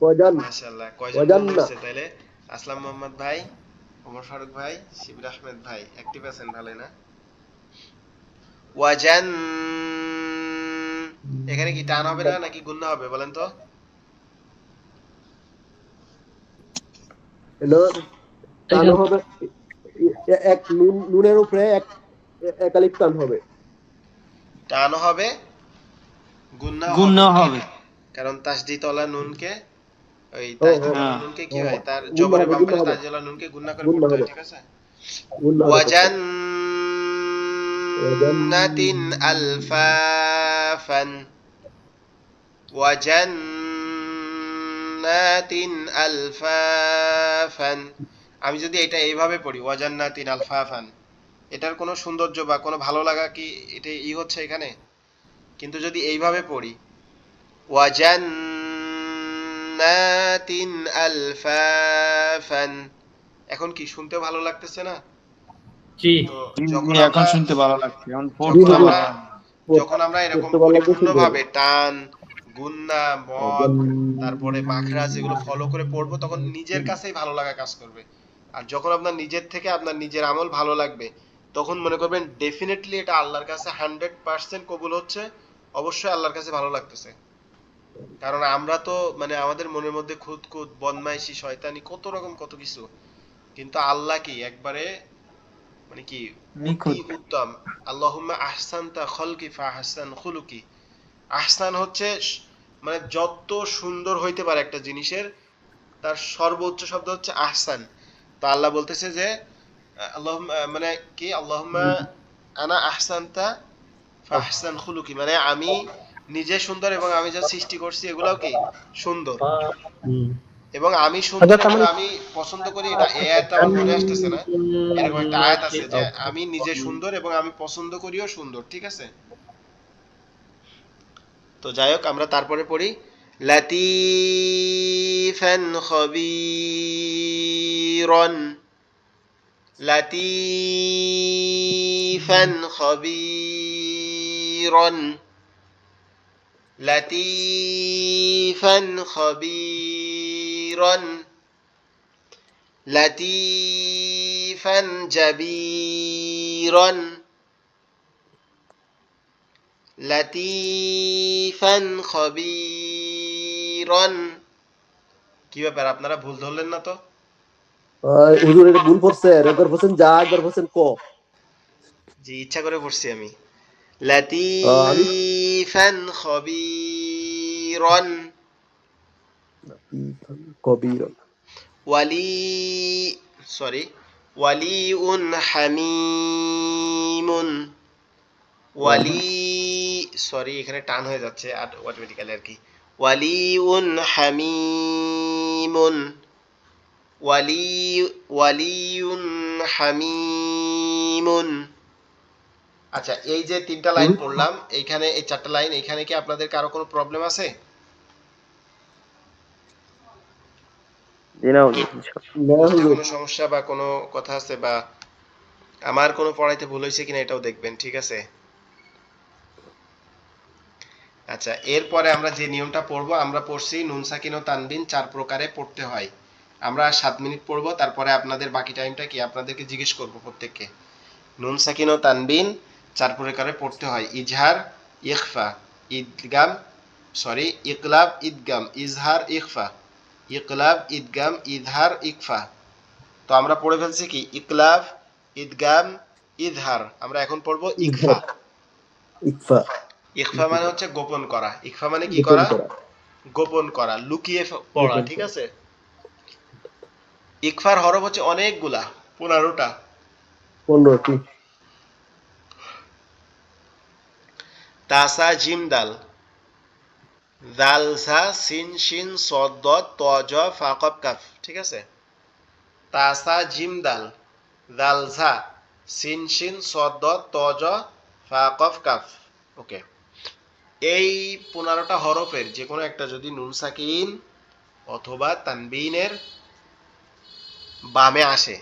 Speaker 1: কয়জন?
Speaker 2: মাশাআল্লাহ, কয়জন
Speaker 1: কয়জন
Speaker 2: বন্ধু
Speaker 1: না?
Speaker 2: হচ্ছে তাইলে? আসলাম মোহাম্মদ ভাই, ওমর ফারুক ভাই, শিবির আহমেদ ভাই অ্যাক্টিভ আছেন, ভালোই না? ওয়াজান, এখানে কি টান হবে না নাকি গুণনা হবে বলেন তো?
Speaker 1: হ্যালো, টান হবে, এক নুনের উপরে এক আলিফ টান হবে।
Speaker 2: টানও হবে, গুণনাও
Speaker 3: গুণ
Speaker 2: হবে,
Speaker 3: হবে।
Speaker 2: কারণ তাসদিদওয়ালা নুনকে, ওই
Speaker 1: ও,
Speaker 2: তাসদিদওয়ালা নুনকে কি হয়, তার
Speaker 1: গুণনা
Speaker 2: জবরের
Speaker 1: হবে,
Speaker 2: বাম
Speaker 1: গুণনা
Speaker 2: পাশে
Speaker 1: হবে,
Speaker 2: তাসদিদওয়ালা নুনকে গুণনা করে
Speaker 1: গুণনা
Speaker 2: পড়তে হয়,
Speaker 1: হবে,
Speaker 2: ঠিক আছে?
Speaker 1: গুণনা হবে।
Speaker 2: ওয়াজান্নাতিন আলফাফান, ওয়াজান্নাতিন আলফাফান। আমি যদি এটা এইভাবে পড়ি ওয়াজান্নাতিন আলফাফান, এটার কোনো সৌন্দর্য বা কোনো ভালো লাগা কি এটা হচ্ছে এখানে? কিন্তু যদি এইভাবে পড়ি ওয়াজান্নাতিন আলফাফান, এখন কি শুনতে ভালো লাগতেছে না?
Speaker 4: জি।
Speaker 2: তো
Speaker 3: জি,
Speaker 2: যখন
Speaker 3: জি, এখন
Speaker 2: আমরা
Speaker 3: শুনতে ভালো লাগছে, এখন
Speaker 1: জি
Speaker 3: পড়তে
Speaker 2: যখন
Speaker 1: জি জি,
Speaker 3: ভালো
Speaker 2: আমরা
Speaker 3: লাগে।
Speaker 2: যখন আমরা এরকম
Speaker 1: পড়তে ভালো লাগবে, শুনতে ভালো
Speaker 2: পরিপূর্ণভাবে টান, গুন্না, মদ, তারপরে মাখরাজ এগুলো
Speaker 1: লাগবে।
Speaker 2: ফলো করে পড়বো, তখন নিজের কাছেই ভালো লাগা কাজ করবে। আর যখন আপনার নিজের থেকে আপনার নিজের আমল ভালো লাগবে, তখন মনে করবেন ডেফিনেটলি এটা আল্লাহর কাছে 100% কবুল হচ্ছে, অবশ্যই আল্লাহর কাছে ভালো লাগতেছে। কারণ আমরা তো মানে আমাদের মনের মধ্যে খুঁত খুঁত, বদমাইশি, শয়তানি, কত রকম কত কিছু, কিন্তু আল্লাহ কি একবারে মানে কি অতি
Speaker 3: নিখুঁত।
Speaker 2: উত্তম। আল্লাহুম্মা আহসানতা খলকি ফাহসান খুলুকি। আহসান হচ্ছে মানে যত সুন্দর হইতে পারে একটা জিনিসের, তার সর্বোচ্চ শব্দ হচ্ছে আহসান। তো আল্লাহ বলতেছে যে আল্লাহুম্মা মানে কি, আল্লাহুম্মা আনা আহসানতা ফাহসান খুলুকি, মানে আমি নিজে সুন্দর এবং আমি যা সৃষ্টি করছি এগুলাও কি সুন্দর,
Speaker 4: হুম।
Speaker 2: এবং আমি সুন্দর
Speaker 5: হযরত
Speaker 2: এবং
Speaker 5: আমার
Speaker 2: আমি পছন্দ করি। এটা এই আয়াতটা আমার মনে আসতেছে না, এরকম একটা আয়াত আছে যে আমি নিজে সুন্দর এবং আমি পছন্দ করিও সুন্দর, ঠিক আছে? তো যাই হোক, আমরা তারপরে পড়ি লাতিফান খবীরন, লাতিফান খবীরন, লাতিফান খবীরন, লাতিফান জাবীরন, লাতিফান খবীরন। কি ব্যাপার, আপনারা ভুল ধরলেন না তো?
Speaker 1: হুজুর এটা ভুল পড়ছেন, একবার বলছেন যা, একবার বলছেন ক।
Speaker 2: জি, ইচ্ছা করে পড়ছি আমি।
Speaker 1: আমি
Speaker 2: লাতিফান খবীরন,
Speaker 1: কবির।
Speaker 2: ওয়ালি সরি ওয়ালিউন হামিমুন, ওয়ালি সরি এখানে টান হয়ে যাচ্ছে আর অটোমেটিক্যালি আর কি। ওয়ালিউন হামিমুন, ওয়ালি ওয়ালিউন হামিমুন। আচ্ছা, এই যে তিনটা লাইন পড়লাম, এইখানে এই চারটা লাইন, এইখানে কি আপনাদের কারো কোনো প্রবলেম আছে?
Speaker 5: জি না হুজুর,
Speaker 1: না
Speaker 2: বুঝতে
Speaker 1: হুজুর।
Speaker 2: কোনো সমস্যা বা কোনো কথা আছে, বা আমার কোনো পড়াইতে ভুল হয়েছে কিনা এটাও দেখবেন, ঠিক আছে? আচ্ছা, এরপরে আমরা যে নিয়মটা পড়বো, আমরা পড়ছি নুন সাকিন ও তানবিন 4 প্রকারে পড়তে হয়। আমরা 7 মিনিট পড়বো, তারপরে আপনাদের বাকি টাইমটা কি আপনাদেরকে জিজ্ঞেস করবো প্রত্যেককে। নুন সাকিন ও তানবিন 4 প্রকারে পড়তে হয়: ইজহার, ইখফা, ইদগাম, সরি ইকলাব, ইদগাম, ইজহার, ইখফা, ইকলাব, ইদগাম, ইজহার, ইকফা। তো আমরা পড়ে ফেলছি কি ইকলাব, ইদগাম, ইজহার। আমরা এখন পড়বো ইকফা।
Speaker 1: ইকফা।
Speaker 2: ইখফা মানে হচ্ছে গোপন করা। ইখফা মানে কি
Speaker 1: গোপন
Speaker 2: করা?
Speaker 1: করা।
Speaker 2: গোপন করা, লুকিয়ে পড়া,
Speaker 1: গোপন
Speaker 2: ঠিক
Speaker 1: করা।
Speaker 2: আছে? ইকফার হরফ হচ্ছে অনেকগুলা, 15টা।
Speaker 1: 15টি।
Speaker 2: তাসা জিম দাল, দাল সা সিন শিন সদ দদ ত জ ফা কফ কাফ, ঠিক আছে? তাসা জিম দাল, দাল সা সিন শিন সদ দদ ত জ ফা কফ কাফ। ওকে, এই 15টা হরফের যে কোনো একটা যদি নুন সাকিন অথবা তানবিনের বামে আসে,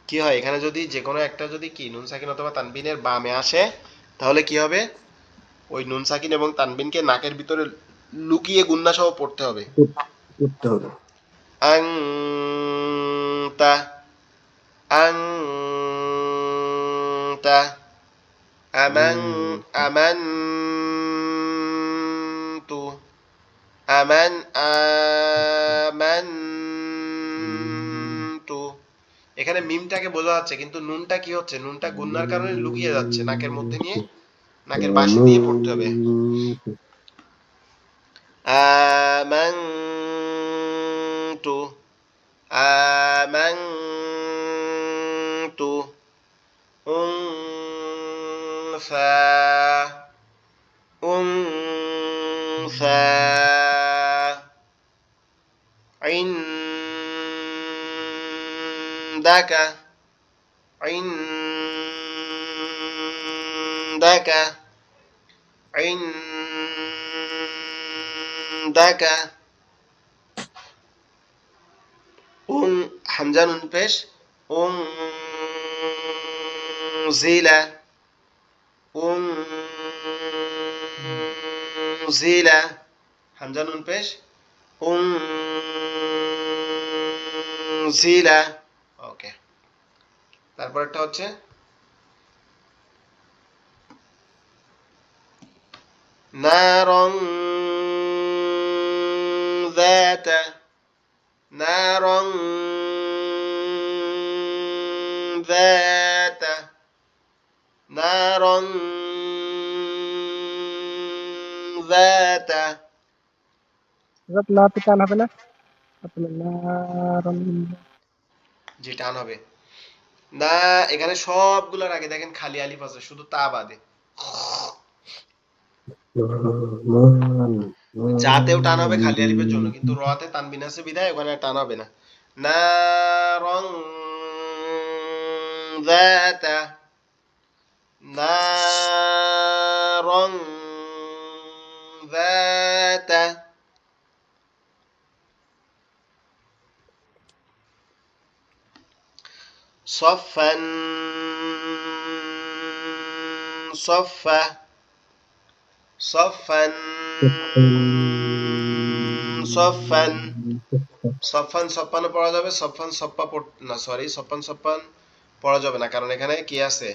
Speaker 2: কি হয় এখানে যদি যে কোনো একটা যদি কি নুন সাকিন অথবা তানবিনের বামে আসে, তাহলে কি হবে? ওই নুন সাকিন এবং তানবিনকে নাকের ভিতরে লুকিয়ে গুন্না সহ পড়তে হবে।
Speaker 1: করতে হবে।
Speaker 2: আং তা, আং তা, আমাং, আমান তু, আমান, আমান তু। এখানে মিমটাকে বোঝা যাচ্ছে, কিন্তু নুনটা কি হচ্ছে, নুনটা গুন্নার কারণে লুকিয়ে যাচ্ছে, নাকের মধ্যে নিয়ে নাকের বাঁশি দিয়ে পড়তে হবে। আমানতু, আমানতু, أنثى أنثى عندك عندك عندك حمزة نون পেশ أنزل أنزل حمزة نون পেশ أنزل ওকে তারপরটা হচ্ছে نارا ذات نارا ذات نارا ذات
Speaker 5: হযরত না তো টান হবে না আপনার নারন
Speaker 2: জি টান হবে না এখানে সবগুলোর আগে দেখেন খালি আলিফ আছে শুধু তা বাদে যাতেও টান হবে খালি আলিফের জন্য কিন্তু রতে তানবিন আছে বিধায় ওখানে আর টান হবে না নারং যাতা নারং যাতা صفا صفا صفا صفا সফান সপ্পানো পড়া যাবে সফান সপ্পা না সরি সফান সপ্পান পড়া যাবে না কারণ এখানে কি আছে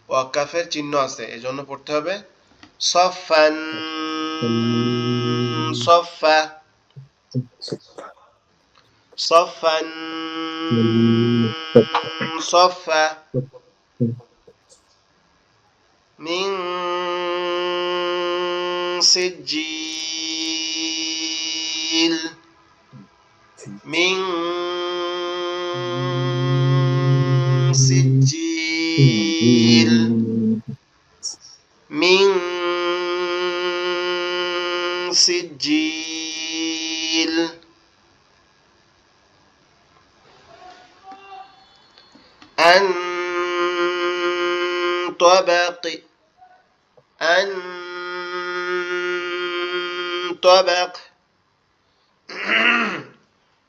Speaker 2: ওয়াকাফের চিহ্ন আছে এজন্য পড়তে হবে সফান সফা সফান সফা মিন সিজিল من سجيل من سجيل أن طبق أن طبق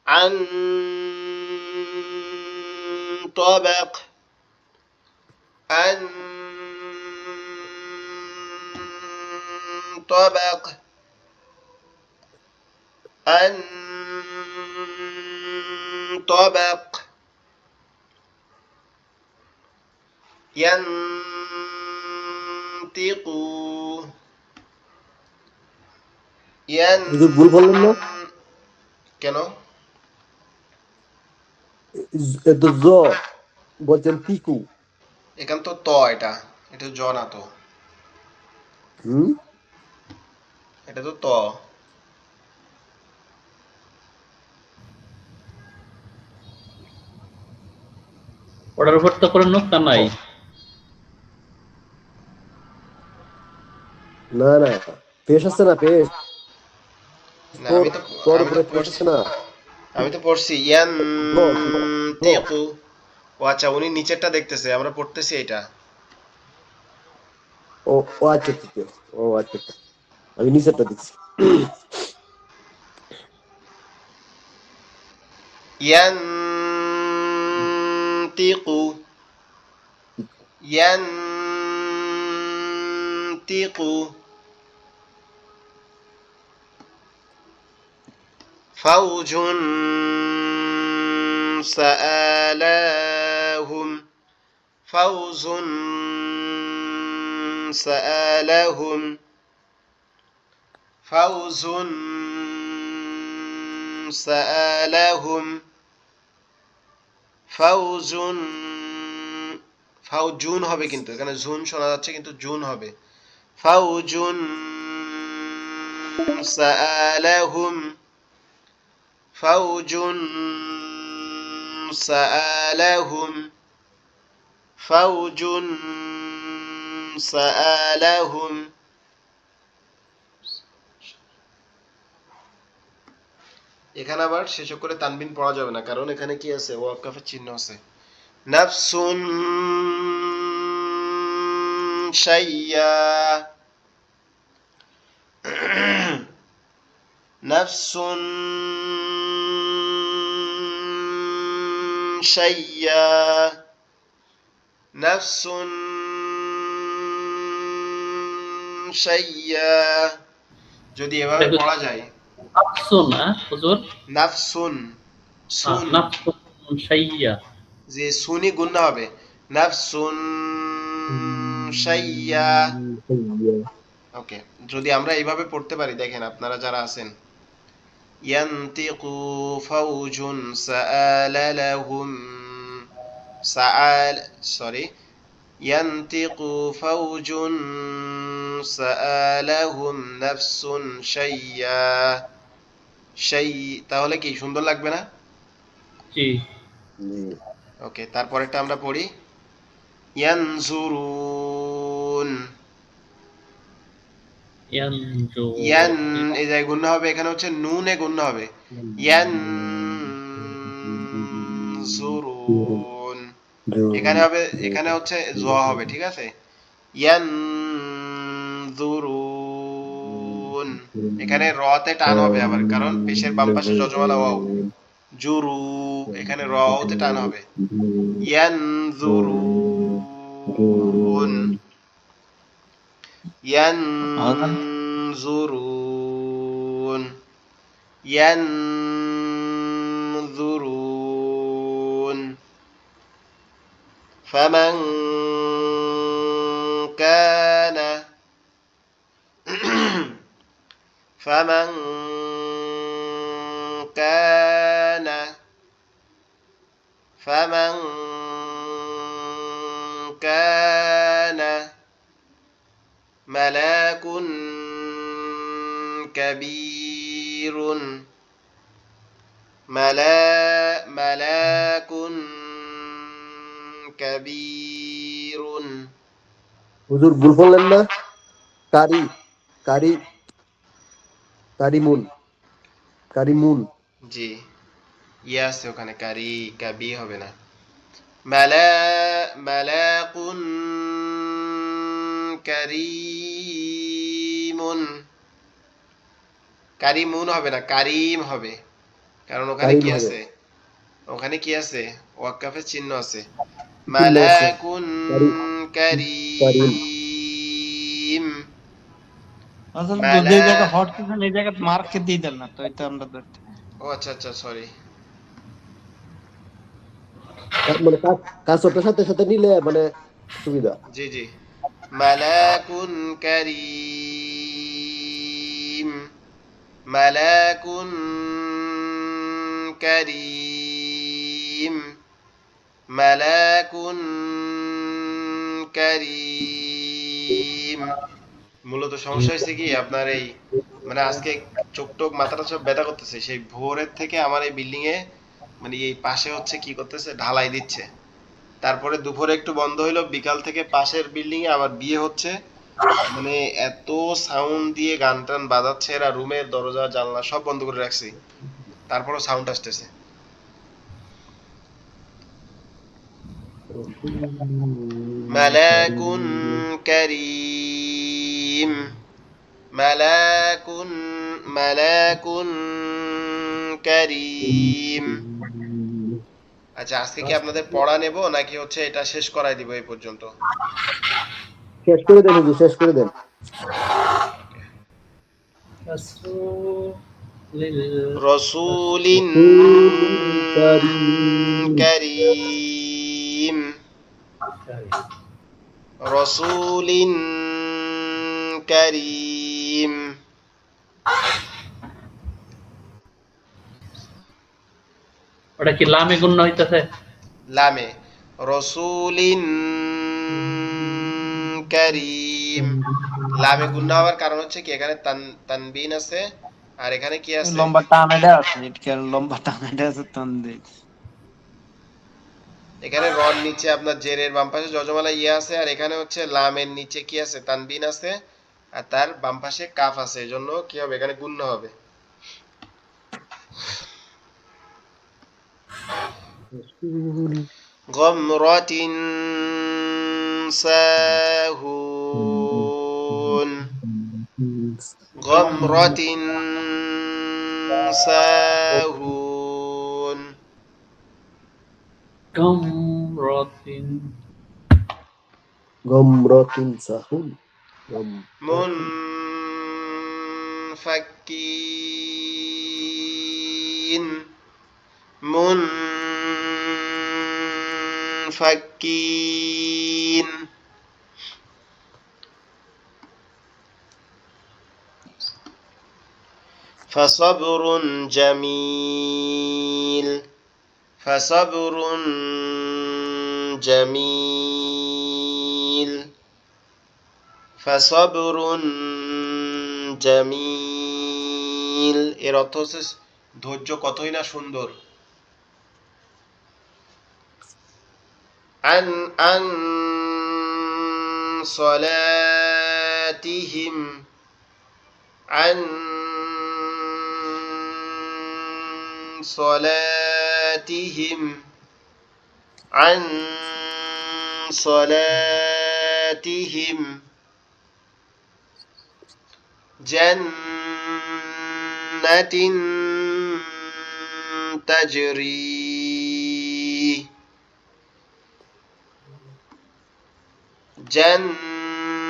Speaker 2: عن طبق عن طبق عن طبق ينطق
Speaker 1: হুজুর ভুল বললেন না
Speaker 2: কেন
Speaker 1: তো জ বলছেন তিকু
Speaker 2: এখান তো ত এটা এটা জ না তো
Speaker 1: হুম
Speaker 2: এটা তো ত
Speaker 4: ওটার উপর তো কোনো নুক্তা নাই
Speaker 1: না না পেশ আছে না পেশ
Speaker 2: না আমি তো
Speaker 1: তোর
Speaker 2: আমি তো
Speaker 1: উপরে পেশ
Speaker 2: পড়ছি
Speaker 1: আছে না
Speaker 2: আমি তো পড়ছি ইয়ানতিকু ও আচ্ছা উনি নিচেরটা দেখতেছে আমরা পড়তেছি এটা
Speaker 1: ও ও আচ্ছা ঠিক আছে ও আচ্ছা আমি নিচেরটা দিচ্ছি
Speaker 2: ইয়ানতিকু ইয়ানতিকু ফাউজুন سألهم فوز سألهم فوز سألهم فوز ফাউজুন হবে কিন্তু এখানে জুন শোনা যাচ্ছে কিন্তু জুন হবে ফাউজুন سألهم فوج سألهم فوج سآلهم এখানে আবার শেষ করে তানবিন পড়া যাবে না, কারণ এখানে কি আছে, ওয়াকাফের চিহ্ন আছে। নাফসুন শাইয়া, নাফসুন শাইয়া, নাফসুন শাইয়া। যদি এভাবে পড়া যায়,
Speaker 4: নাফসুন, হুজুর,
Speaker 2: নাফসুন, সুন,
Speaker 4: নাফসুন শাইয়া,
Speaker 2: যে সুনি গুণা হবে, নাফসুন শাইয়া। ওকে, যদি আমরা এইভাবে পড়তে পারি, দেখেন আপনারা যারা আছেন, ইয়ান্তিকু ফাউজুন সাআলা লাহুম, সাআল, সরি, ইয়ান্তিকু ফাউজুন সাআলাহুম নাফসুন শাইয়া, শাই, তাহলে কি সুন্দর লাগবে না?
Speaker 4: জি,
Speaker 2: ওকে, তারপরেরটা আমরা পড়ি, ইয়ানজুরুন, ইয়ান, এই জায়গায় গুণা হবে, এখানে হচ্ছে নুনে গুণা হবে, ইয়ানজুরুন, এখানে হবে, এখানে হচ্ছে জোয়া হবে, ঠিক আছে, ইয়ানজুরুন, এখানে রতে টান হবে আবার, কারণ পেশের বাম পাশে যজমালা ওয়াও, জুরু, এখানে রতে টান হবে, ইয়ানজুরুন, ইয়ানজুরুন, ইয়ানজুরুন। ফামান কানা, ফামান কানা, ফামান কানা মালাকুন কাবীরুন, মালাকুন কাবীরুন।
Speaker 1: হুজুর ভুল বললেন না, কারি, কারি, কারিমুন, কারিমুন।
Speaker 2: জি, ইয়া আছে ওখানে, কারি, কাবি হবে না। মালাকুন কারীমুন, কারিমুন হবে না, কারিম হবে, কারণ ওখানে
Speaker 1: কারিম
Speaker 2: কি
Speaker 1: হবে।
Speaker 2: আছে, ওখানে কি আছে, ওয়াকাফের চিহ্ন আছে। মালাকুন কারীম,
Speaker 3: আসলে তো
Speaker 2: মালা,
Speaker 3: যে জায়গা হট করছেন এই জায়গা মার্কে দিয়ে দেন না, তো এটা আমরা ধরতে।
Speaker 2: ও আচ্ছা আচ্ছা, সরি।
Speaker 1: মানে কাজটার সাথে সাথে নিলে মানে সুবিধা।
Speaker 2: জি জি, মালাকুন কারীম, মালাকুন কারীম, মালাকুন কারীম। মূলত সমস্যা হয়েছে কি, আপনার এই মানে আজকে চোখ টোক মাথাটা সব ব্যথা করতেছে, সেই ভোরের থেকে আমার এই বিল্ডিং এ মানে এই পাশে হচ্ছে কি করতেছে, ঢালাই দিচ্ছে, তারপরে দুপুরে একটু বন্ধ হইলো, বিকাল থেকে পাশের বিল্ডিং এ আবার বিয়ে হচ্ছে, মানে এত সাউন্ড দিয়ে গান টান বাজাচ্ছে, এরা রুমের দরজা জানলা সব বন্ধ করে রাখছি, তারপরও সাউন্ড আসতেছে। মালাকুন কারীম, মালাকুন, মালাকুন কারীম। আচ্ছা, আজকে কি আপনাদের পড়া নেব নাকি হচ্ছে এটা শেষ করাই দিব এই পর্যন্ত?
Speaker 1: শেষ করে দেন হুজুর, শেষ করে দেন।
Speaker 2: রসুলিন কারীম, রসুলিন কারীম।
Speaker 4: ওটা কি লামে গুণ হইতেছে?
Speaker 2: লামে, রসুলিন কারীম, লামে গুণ হওয়ার কারণ হচ্ছে কি, এখানে তানবিন আছে, আর এখানে কি আছে,
Speaker 3: লম্বা টানাটা আছে, এটা লম্বা টানাটা আছে তন্দে।
Speaker 2: এখানে রর নিচে আপনার জেরের বাম পাশে যজমালা ইয়া আছে, আর এখানে হচ্ছে লামের নিচে কি আছে, তানবিন আছে, আর তার বাম পাশে কাফ আছে, এজন্য কি হবে, এখানে গুণ্য হবে। গমরাতিন সাহুন, গমরাতিন সাহুন,
Speaker 4: গমরাতিন
Speaker 1: গমরাতিন সাহুন গমরাতিন
Speaker 2: মুনফাক্কিন, মুনফাক্কিন, فصبر جميل، فصبر جميل، فصبر جميل। এর অর্থ হচ্ছে ধৈর্য কতই না সুন্দর। عن صلاتهم، عن صلاتهم، عن صلاتهم، جنة تجري، جنة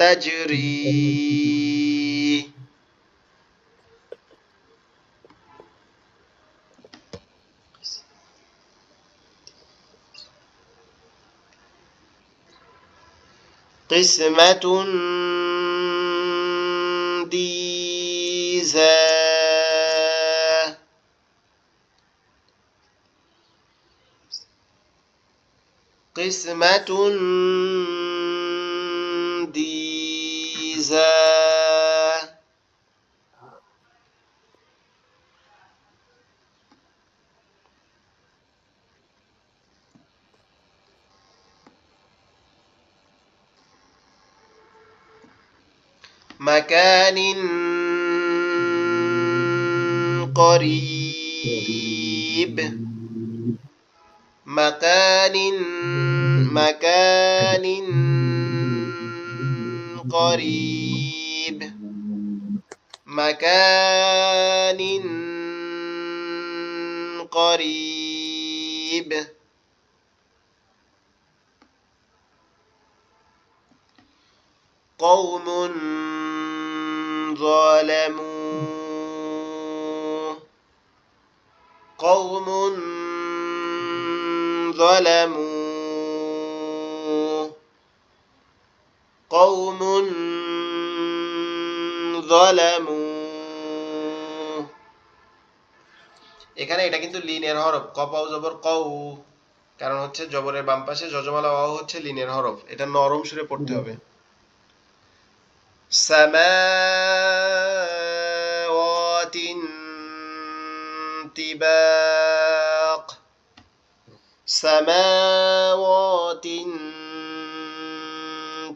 Speaker 2: تجري، قسمة ديزى، قسمة ديزى، مكان قريب، مكان، مكان قريب، مكان قريب، قوم ظلموا، قوم ظلموا، قوم ظلموا। এখানে এটা কিন্তু লিনের হরফ, কপাও জবর কউ, কারণ হচ্ছে জবরের বাম পাশে যজমালা ওয়াও হচ্ছে লিনের হরফ, এটা নরম সুরে পড়তে হবে। سماوات طباق، سماوات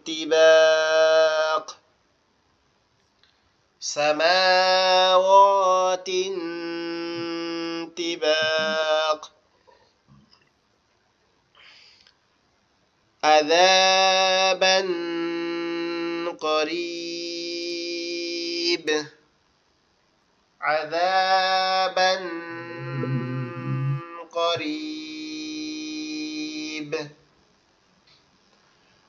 Speaker 2: طباق، سماوات طباق، عذابا قريب، عذابا قريب،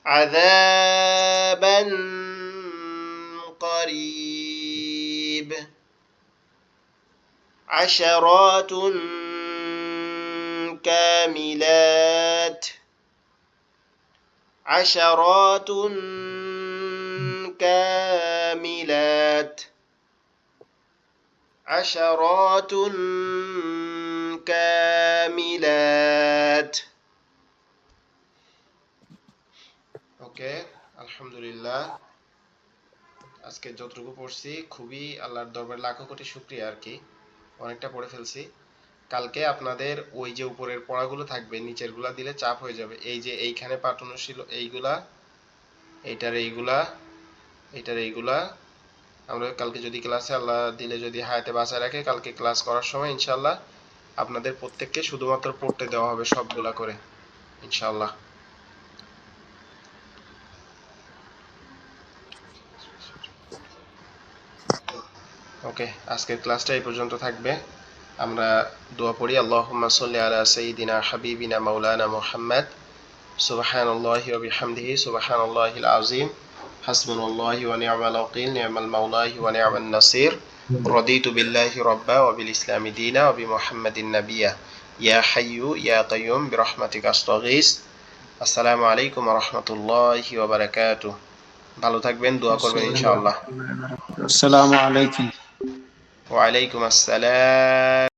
Speaker 2: عذابا قريب، عشرات كاملات، عشرات كاملات، عشرات كاملات। ওকে, আলহামদুলিল্লাহ। আজকে যতটুকু পড়ছি খুবই আল্লাহর দরবারে লাখো কোটি শুকরিয়া আর কি, অনেকটা পড়ে ফেলছি। কালকে আপনাদের ওই যে উপরের পড়াগুলো থাকবে, নিচের গুলা দিলে চাপ হয়ে যাবে। এই যে এইখানে পাঠানো ছিল এইগুলা, এইটার এইগুলা, এইটার এইগুলা, আমরা কালকে যদি ক্লাসে আল্লাহ দিলে যদি হায়াতে বাঁচায় রাখে, কালকে ক্লাস করার সময় ইনশাআল্লাহ আপনাদের প্রত্যেককে শুধুমাত্র পড়তে দেওয়া হবে সবগুলা করে ইনশাআল্লাহ। ওকে, আজকের ক্লাসটা এই পর্যন্ত থাকবে। আমরা দোয়া পড়ি। আল্লাহুম্মা সাল্লি আলা সাইয়্যিদিনা হাবিবিনা মাওলানা মুহাম্মদ, সুবহানাল্লাহি ওয়া বিহামদিহি, সুবহানাল্লাহিল আযীম, হাসবুনাল্লাহি ওয়া নি'মাল ওয়াকিল, নি'মাল মাওলাহি ওয়া নি'মান নাসির, রাদিতু বিল্লাহি রাব্বা ওয়া বিল ইসলামি দীনা ওয়া বি মুহাম্মাদিন নাবিয়্যা, ইয়া হাইয়্যু ইয়া কাইয়্যুম বিরহমাতিকা আস্তাগীস। আসসালামু আলাইকুম ওয়া রাহমাতুল্লাহি ওয়া বারাকাতুহু। ভালো থাকবেন, দোয়া করবেন ইনশাআল্লাহ।
Speaker 3: আসসালামু আলাইকুম।
Speaker 2: ওয়া আলাইকুম আসসালাম।